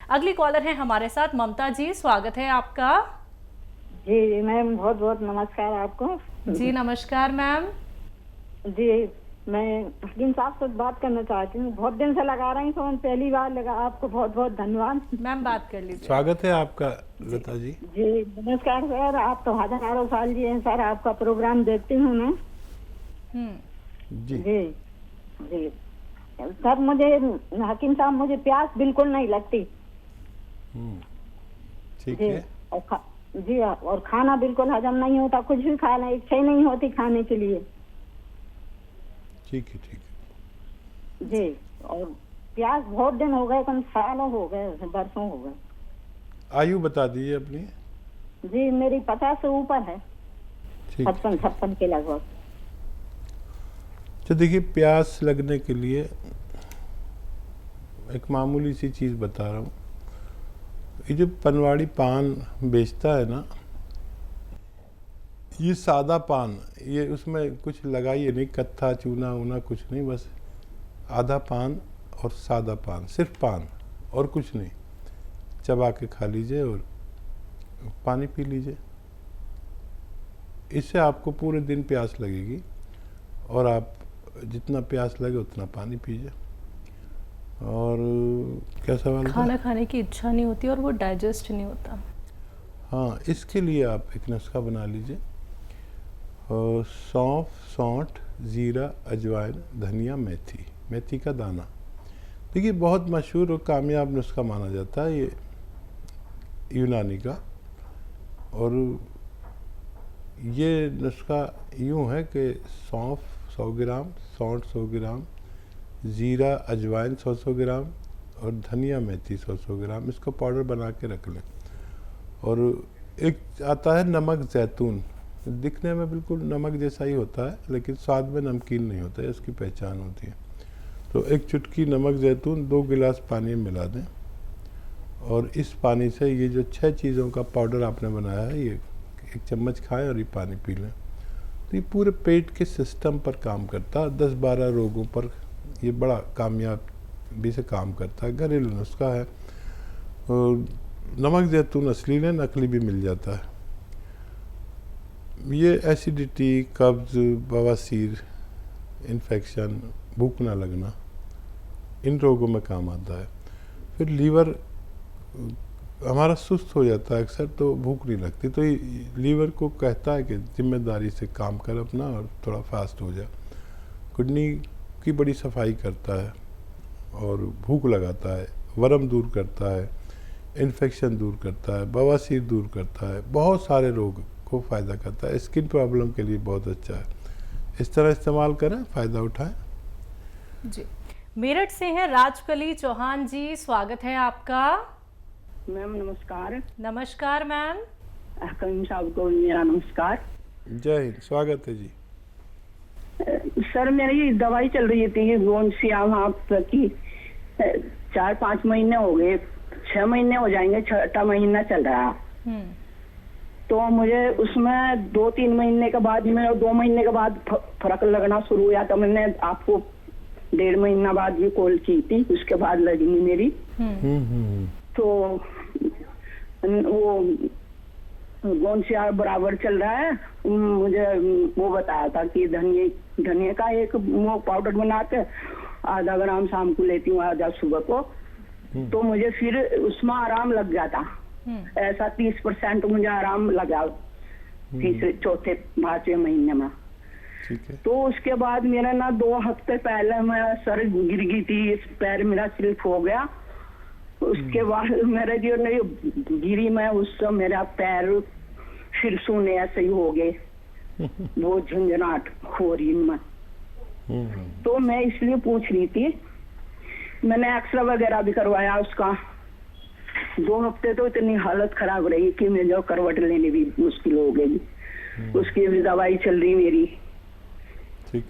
अगली कॉलर है हमारे साथ ममता जी, स्वागत है आपका। जी मैम, बहुत बहुत नमस्कार आपको। जी नमस्कार मैम। जी, मैं हकीम साहब से बात करना चाहती हूँ। बहुत दिन से लगा रही फोन, पहली बार लगा। आपको बहुत बहुत धन्यवाद। मैम बात कर लीजिए। स्वागत है आपका लता जी। जी नमस्कार सर। आप तो हजारों साल जी हैं सर, आपका प्रोग्राम देखती हूँ मैं। जी जी जी सर, मुझे हकीम साहब, मुझे प्यास बिल्कुल नहीं लगती। ठीक जी है। जी, और खाना बिल्कुल हजम नहीं होता, कुछ भी खाना इच्छा ही नहीं होती खाने के लिए। ठीक है। जी, और प्यास बहुत दिन हो गए, कम सालों हो गए, बरसों हो गए। आयु बता दीजिए अपनी। जी मेरी 50 से ऊपर है, ठीक 56 के लगभग। तो देखिए, प्यास लगने के लिए एक मामूली सी चीज़ बता रहा हूँ। ये जो पनवाड़ी पान बेचता है ना, ये सादा पान, ये उसमें कुछ लगाइए नहीं, कत्था चूना वूना कुछ नहीं, बस आधा पान और सादा पान, सिर्फ पान और कुछ नहीं, चबा के खा लीजिए और पानी पी लीजिए। इससे आपको पूरे दिन प्यास लगेगी और आप जितना प्यास लगे उतना पानी पीजिए। और क्या सवाल था? खाना खाने की इच्छा नहीं होती और वो डाइजेस्ट नहीं होता। हाँ, इसके लिए आप एक नुस्खा बना लीजिए। सौंफ, सौंठ, ज़ीरा, अजवाइन, धनिया, मेथी, मेथी का दाना। देखिए, बहुत मशहूर और कामयाब नुस्खा माना जाता है ये यूनानी का। और ये नुस्खा यूँ है कि सौंफ 100 ग्राम, सौंठ 100 ग्राम, ज़ीरा अजवाइन 100 ग्राम और धनिया मेथी 100 ग्राम, इसको पाउडर बना के रख लें। और एक आता है नमक ज़ैतून, दिखने में बिल्कुल नमक जैसा ही होता है लेकिन स्वाद में नमकीन नहीं होता है, इसकी पहचान होती है। तो एक चुटकी नमक ज़ैतून 2 गिलास पानी में मिला दें और इस पानी से ये जो 6 चीज़ों का पाउडर आपने बनाया है, ये 1 चम्मच खाएं और ये पानी पी लें। तो ये पूरे पेट के सिस्टम पर काम करता है, 10-12 रोगों पर ये बड़ा कामयाबी से काम करता है। घरेलू नुस्खा है। और नमक ज़ैतून असली लें, नकली भी मिल जाता है। ये एसिडिटी, कब्ज़, बवासीर, इन्फेक्शन, भूख ना लगना, इन रोगों में काम आता है। फिर लीवर हमारा सुस्त हो जाता है अक्सर, तो भूख नहीं लगती, तो ये लीवर को कहता है कि जिम्मेदारी से काम कर अपना और थोड़ा फास्ट हो जाए। किडनी की बड़ी सफाई करता है और भूख लगाता है, वरम दूर करता है, इन्फेक्शन दूर करता है, बवासीर दूर करता है, बहुत सारे रोग को फ़ायदा करता है। स्किन प्रॉब्लम के लिए बहुत अच्छा है। इस तरह इस्तेमाल करें, फ़ायदा उठाएं। जी, मेरठ से हैं राजकली चौहान जी, स्वागत है आपका। मैम नमस्कार। नमस्कार मैम। हकीम साहब को मेरा नमस्कार। जय हिंद, स्वागत है जी। सर मेरी दवाई चल रही थी गोंसियाम की, 4-5 महीने हो गए, 6 महीने हो जाएंगे, 6वां महीना चल रहा। तो मुझे उसमें 2-3 महीने के बाद में, 2 महीने के बाद फर्क लगना शुरू हुआ। तो मैंने आपको 1.5 महीना बाद ये कॉल की थी, उसके बाद लगी मेरी। तो वो गोंसिया बराबर चल रहा है। मुझे वो बताया था कि धनिया का एक वो पाउडर बना के आधा ग्राम शाम को लेती हूँ, आधा सुबह को। तो मुझे फिर उसमें आराम लग गया था। ऐसा 30% मुझे आराम लगा तीसरे, चौथे, 5वें महीने में। तो उसके बाद मेरा ना 2 हफ्ते पहले मैं सर गिर गई थी, इस पैर मेरा स्लिप हो गया। उसके बाद मेरे जो नहीं गिरी मैं, उससे मेरा पैर फिर सुने ऐसे ही हो गए, वो झंझनाट हो रही में। तो मैं इसलिए पूछ रही थी, मैंने एक्सरे वगैरह भी करवाया उसका। 2 हफ्ते तो इतनी हालत खराब रही कि मैं जो करवट लेने भी मुश्किल हो गई। उसकी भी दवाई चल रही मेरी।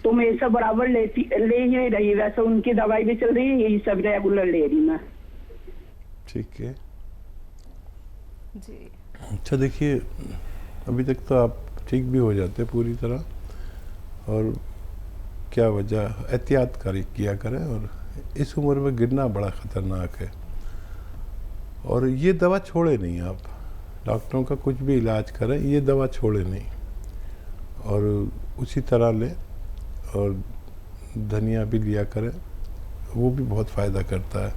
तो मैं सब बराबर ले ही रही, वैसे उनकी दवाई भी चल रही है, यही सब रेगुलर ले रही मैं। ठीक है जी। अच्छा, देखिए, अभी तक तो आप ठीक भी हो जाते पूरी तरह, और क्या वजह, एहतियात किया करें। और इस उम्र में गिरना बड़ा ख़तरनाक है। और ये दवा छोड़े नहीं आप, डॉक्टरों का कुछ भी इलाज करें ये दवा छोड़े नहीं, और उसी तरह लें। और धनिया भी लिया करें, वो भी बहुत फ़ायदा करता है।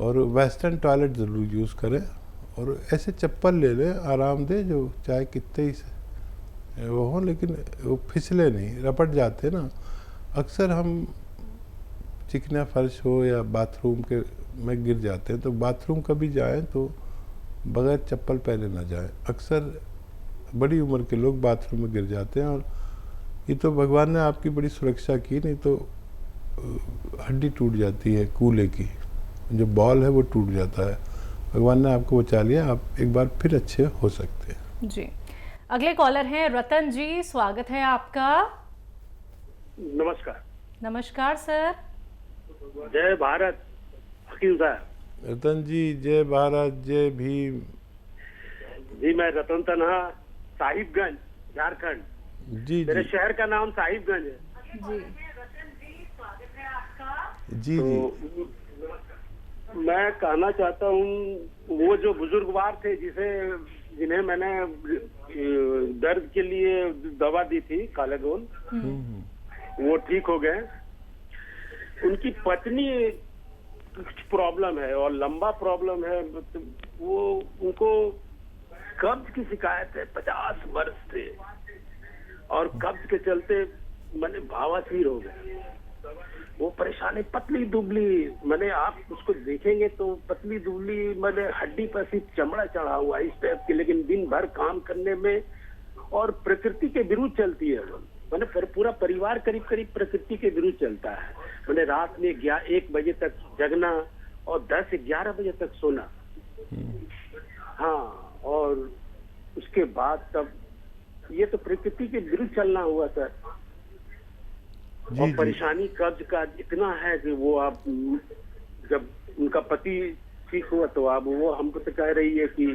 और वेस्टर्न टॉयलेट ज़रूर यूज़ करें, और ऐसे चप्पल ले लें आरामदेह, जो चाहे कितने ही वो हो लेकिन वो फिसले नहीं, रपट जाते ना। अक्सर हम चिकना फर्श हो या बाथरूम के में गिर जाते हैं, तो बाथरूम कभी जाएं तो बगैर चप्पल पहने ना जाएं। अक्सर बड़ी उम्र के लोग बाथरूम में गिर जाते हैं, और ये तो भगवान ने आपकी बड़ी सुरक्षा की, नहीं तो हड्डी टूट जाती है, कूल्हे की जो बॉल है वो टूट जाता है। भगवान ने आपको बचा लिया, आप एक बार फिर अच्छे हो सकते हैं। जी, अगले कॉलर हैं रतन जी, स्वागत है आपका। नमस्कार। नमस्कार सर। जय भारत हकीम साहब। रतन जी जय भारत जय भीम। जी मैं रतन तन्हा, साहिबगंज, झारखंड। जी मेरे जी शहर का नाम साहिबगंज है। जी जी तो जी मैं कहना चाहता हूँ, वो जो बुजुर्गवार थे जिन्हें मैंने दर्द के लिए दवा दी थी कालेगोल, वो ठीक हो गए। उनकी पत्नी कुछ प्रॉब्लम है और लंबा प्रॉब्लम है, वो उनको कब्ज की शिकायत है, 50 वर्ष से, और कब्ज के चलते मैंने भावासीर हो गए। वो परेशानी, पतली दुबली, मैंने आप उसको देखेंगे तो पतली दुबली, मैंने हड्डी पर सिर्फ चमड़ा चढ़ा हुआ इस टाइप की, लेकिन दिन भर काम करने में और प्रकृति के विरुद्ध चलती है। मैंने पूरा परिवार करीब करीब प्रकृति के विरुद्ध चलता है। मैंने रात में 1 बजे तक जगना और 10-11 बजे तक सोना। हाँ, और उसके बाद तब ये तो प्रकृति के विरुद्ध चलना हुआ सर। जी, और जी। परेशानी कब्ज का इतना है कि वो आप, जब उनका पति ठीक हुआ तो अब वो हमको तो कह रही है कि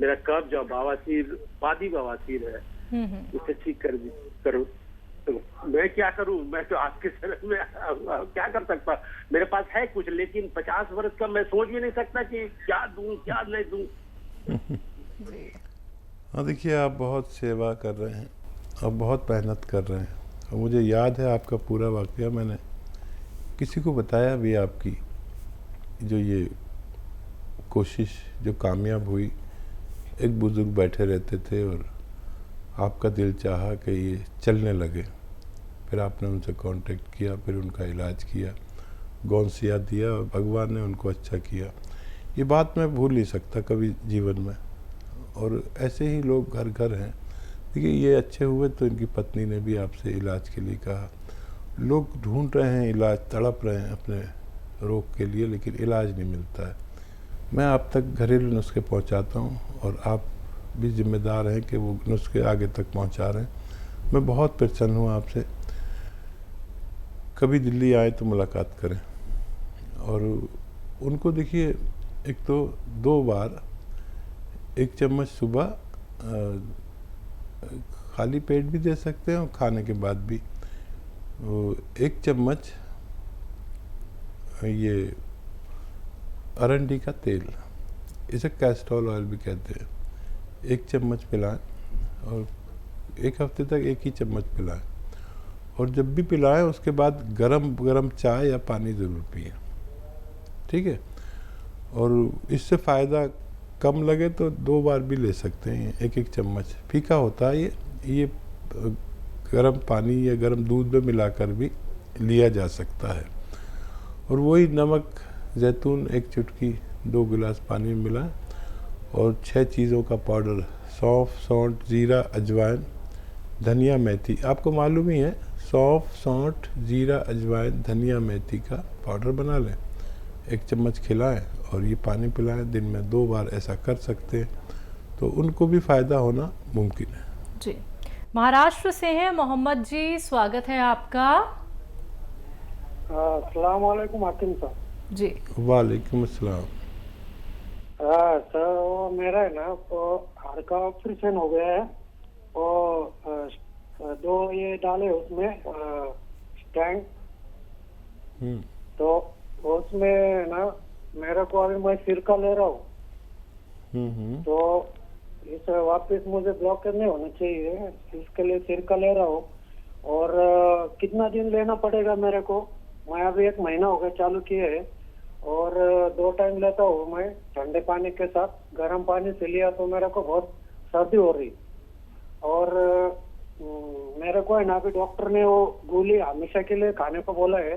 मेरा कब्ज और बवासीर, पादी बवासीर है, उसे ठीक करो। तो मैं क्या करूं? मैं तो आपके शरण में क्या कर सकता? मेरे पास है कुछ, लेकिन 50 वर्ष का मैं सोच भी नहीं सकता कि क्या दूं क्या नहीं दूं। हाँ देखिए, आप बहुत सेवा कर रहे हैं और बहुत मेहनत कर रहे हैं, और मुझे याद है आपका पूरा वाकया, मैंने किसी को बताया भी आपकी जो ये कोशिश जो कामयाब हुई। एक बुजुर्ग बैठे रहते थे और आपका दिल चाहा कि ये चलने लगे, फिर आपने उनसे कांटेक्ट किया, फिर उनका इलाज किया, गौनसिया दिया और भगवान ने उनको अच्छा किया। ये बात मैं भूल नहीं सकता कभी जीवन में। और ऐसे ही लोग घर घर हैं। देखिए, ये अच्छे हुए तो इनकी पत्नी ने भी आपसे इलाज के लिए कहा। लोग ढूंढ रहे हैं इलाज, तड़प रहे हैं अपने रोग के लिए, लेकिन इलाज नहीं मिलता है। मैं आप तक घरेलू नुस्खे पहुंचाता हूं, और आप भी जिम्मेदार हैं कि वो नुस्खे आगे तक पहुंचा रहे हैं। मैं बहुत प्रसन्न हूँ आपसे। कभी दिल्ली आए तो मुलाकात करें। और उनको देखिए, एक तो 2 बार 1 चम्मच सुबह खाली पेट भी दे सकते हैं, और खाने के बाद भी 1 चम्मच ये अरंडी का तेल, इसे कैस्ट्रोल ऑयल भी कहते हैं, 1 चम्मच पिलाएं, और 1 हफ्ते तक 1 ही चम्मच पिलाएं। और जब भी पिलाएं उसके बाद गरम गरम चाय या पानी ज़रूर पिएं, ठीक है। और इससे फ़ायदा कम लगे तो 2 बार भी ले सकते हैं। 1-1 चम्मच फीका होता है ये गर्म पानी या गर्म दूध में मिलाकर भी लिया जा सकता है। और वही नमक, जैतून 1 चुटकी 2 गिलास पानी में मिलाएं, और 6 चीज़ों का पाउडर, सौंफ, सौंठ, जीरा, अजवाइन, धनिया, मेथी। आपको मालूम ही है, सौंफ, सौंठ, जीरा, अजवाइन, धनिया, मेथी का पाउडर बना लें, 1 चम्मच खिलाएं और ये पानी पिलाएं। दिन में 2 बार ऐसा कर सकते हैं, तो उनको भी फ़ायदा होना मुमकिन है। जी, महाराष्ट्र से हैं मोहम्मद जी, स्वागत है आपका। अस्सलाम वालेकुम हाकिम साहब। जी, वालेकुम अस्सलाम। सर वो मेरा है ना, वो हाड़ का ऑपरेशन हो गया है, और 2 ये डाले उसमें स्टैंड, तो उसमें ना मेरे को अभी मैं सिरका ले रहा हूँ, तो इस वापस मुझे ब्लॉकेज नहीं होना चाहिए, इसके लिए सिरका ले रहा हूँ। और कितना दिन लेना पड़ेगा मेरे को? मैं अभी 1 महीना हो गया चालू किए है, और 2 टाइम लेता हूँ मैं ठंडे पानी के साथ। गर्म पानी से लिया तो मेरे को बहुत सर्दी हो रही, और मेरे को है ना अभी डॉक्टर ने वो गोली हमेशा के लिए खाने को बोला है,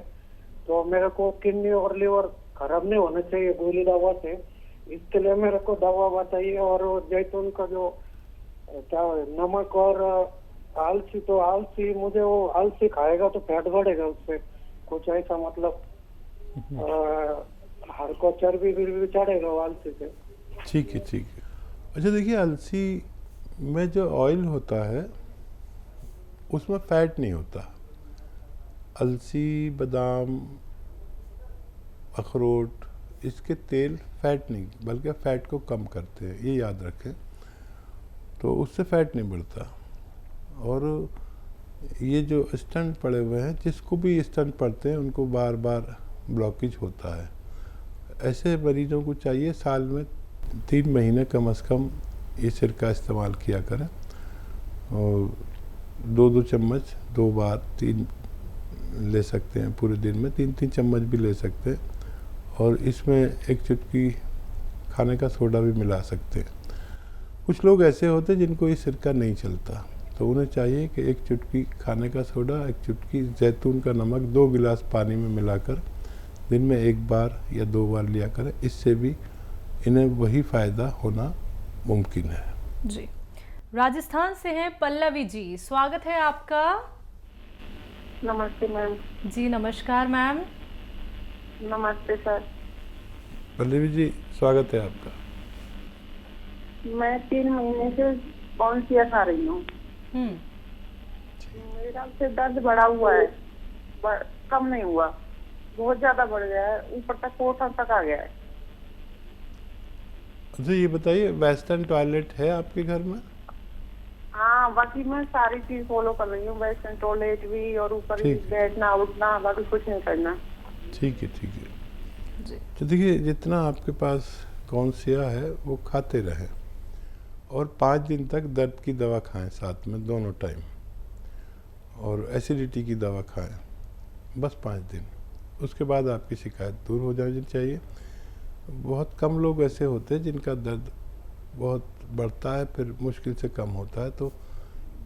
तो मेरे को किडनी और लिवर खराब नहीं होना चाहिए गोली दवा से। इसके लिए मेरे को दवा बताइए। और वो जैतून का जो क्या नमक और आलसी, तो आलसी मुझे वो आलसी खाएगा तो फैट बढ़ेगा उससे, कुछ ऐसा मतलब हर को चर्बी भी चढ़ेगा वो आलसी से। ठीक है, ठीक है। अच्छा देखिए, अलसी में जो ऑयल होता है उसमें फैट नहीं होता। अलसी, बादाम, अखरोट, इसके तेल फैट नहीं बल्कि फैट को कम करते हैं, ये याद रखें। तो उससे फैट नहीं बढ़ता। और ये जो स्टंट पड़े हुए हैं, जिसको भी स्टंट पड़ते हैं उनको बार बार ब्लॉकेज होता है। ऐसे मरीजों को चाहिए साल में 3 महीने कम से कम ये सिरका इस्तेमाल किया करें, और 2-2 चम्मच 2 बार 3 ले सकते हैं पूरे दिन में, 3-3 चम्मच भी ले सकते हैं। और इसमें एक चुटकी खाने का सोडा भी मिला सकते हैं। कुछ लोग ऐसे होते हैं जिनको ये सिरका नहीं चलता, तो उन्हें चाहिए कि 1 चुटकी खाने का सोडा, 1 चुटकी जैतून का नमक 2 गिलास पानी में मिलाकर दिन में 1 बार या 2 बार लिया करें। इससे भी इन्हें वही फ़ायदा होना मुमकिन है। जी, राजस्थान से हैं पल्लवी जी, स्वागत है आपका। नमस्ते मैम। जी नमस्कार मैम। नमस्ते सर। पल्लवी जी, स्वागत है आपका। मैं 3 महीने से कौनसिया खा रही हूँ। हम्म। मेरा से दर्द बढ़ा हुआ है, कम नहीं हुआ, बहुत ज्यादा बढ़ गया है, ऊपर तक कोठा तक आ गया है। अच्छा ये बताइए, वेस्टर्न टॉयलेट है आपके घर में? हाँ, बाकी मैं सारी चीज फॉलो कर रही हूँ, वेस्टर्न टॉयलेट भी, और ऊपर भी ठीक। बैठना उठना, बाकी कुछ नहीं करना। ठीक है, ठीक है। जी। तो देखिए, जितना आपके पास कौनसिया है वो खाते रहें, और 5 दिन तक दर्द की दवा खाएं साथ में दोनों टाइम, और एसिडिटी की दवा खाएं बस 5 दिन। उसके बाद आपकी शिकायत दूर हो जानी चाहिए। बहुत कम लोग ऐसे होते हैं जिनका दर्द बहुत बढ़ता है फिर मुश्किल से कम होता है। तो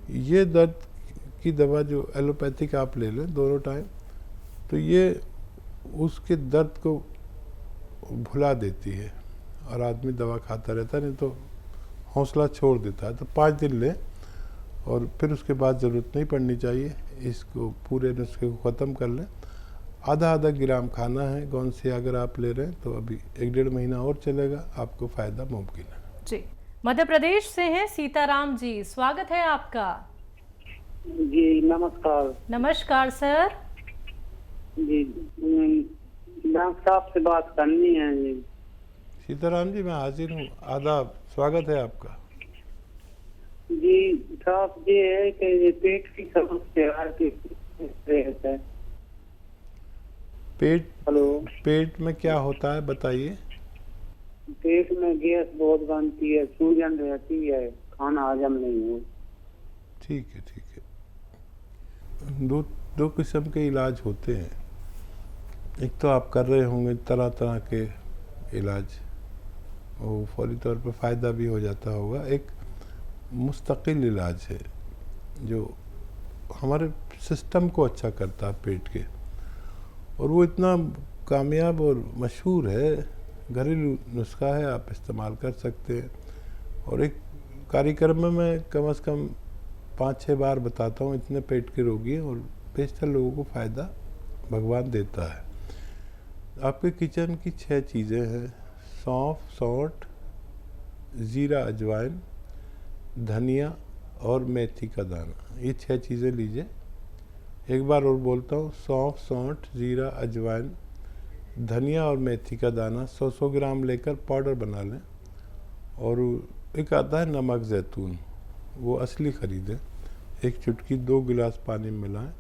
ये दर्द की दवा जो एलोपैथिक आप ले लें दोनों टाइम, तो ये उसके दर्द को भुला देती है, और आदमी दवा खाता रहता है, नहीं तो हौसला छोड़ देता है। तो 5 दिन लें, और फिर उसके बाद ज़रूरत नहीं पड़नी चाहिए। इसको पूरे नुस्खे को ख़त्म कर लें। आधा ग्राम खाना है कौनसिया अगर आप ले रहे हैं, तो अभी 1-1.5 महीना और चलेगा, आपको फ़ायदा मुमकिन है। जी, मध्य प्रदेश से हैं सीताराम जी, स्वागत है आपका। जी नमस्कार। नमस्कार सर। जी डॉक्टर साहब से बात करनी है जी। सीताराम जी, मैं हाजिर हूँ, आदाब, स्वागत है आपका। जी साहब, ये है कि ये पेट की समस्या है। पेट में क्या होता है बताइए। पेट में गैस बहुत बनती है, सूजन रहती है, खाना हजम नहीं हो। ठीक है, ठीक है। दो किस्म के इलाज होते हैं। एक तो आप कर रहे होंगे तरह तरह के इलाज, वो फौरी तौर पर फ़ायदा भी हो जाता होगा। एक मुस्तकिल इलाज है जो हमारे सिस्टम को अच्छा करता है पेट के, और वो इतना कामयाब और मशहूर है, घरेलू नुस्खा है, आप इस्तेमाल कर सकते हैं। और एक कार्यक्रम में मैं कम से कम 5-6 बार बताता हूँ, इतने पेट के रोगी हैं, और बेशतर लोगों को फ़ायदा भगवान देता है। आपके किचन की 6 चीज़ें हैं: सौंफ, सौंठ, ज़ीरा, अजवाइन, धनिया और मेथी का दाना। ये 6 चीज़ें लीजिए। एक बार और बोलता हूँ, सौंफ, सौंठ, ज़ीरा, अजवाइन, धनिया और मेथी का दाना 100-100 ग्राम लेकर पाउडर बना लें। और एक आता है नमक ज़ैतून, वो असली ख़रीदें। 1 चुटकी 2 गिलास पानी में मिलाएं,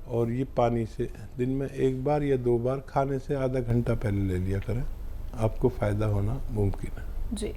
और ये पानी से दिन में 1 बार या 2 बार खाने से आधा घंटा पहले ले लिया करें। आपको फ़ायदा होना मुमकिन है। जी।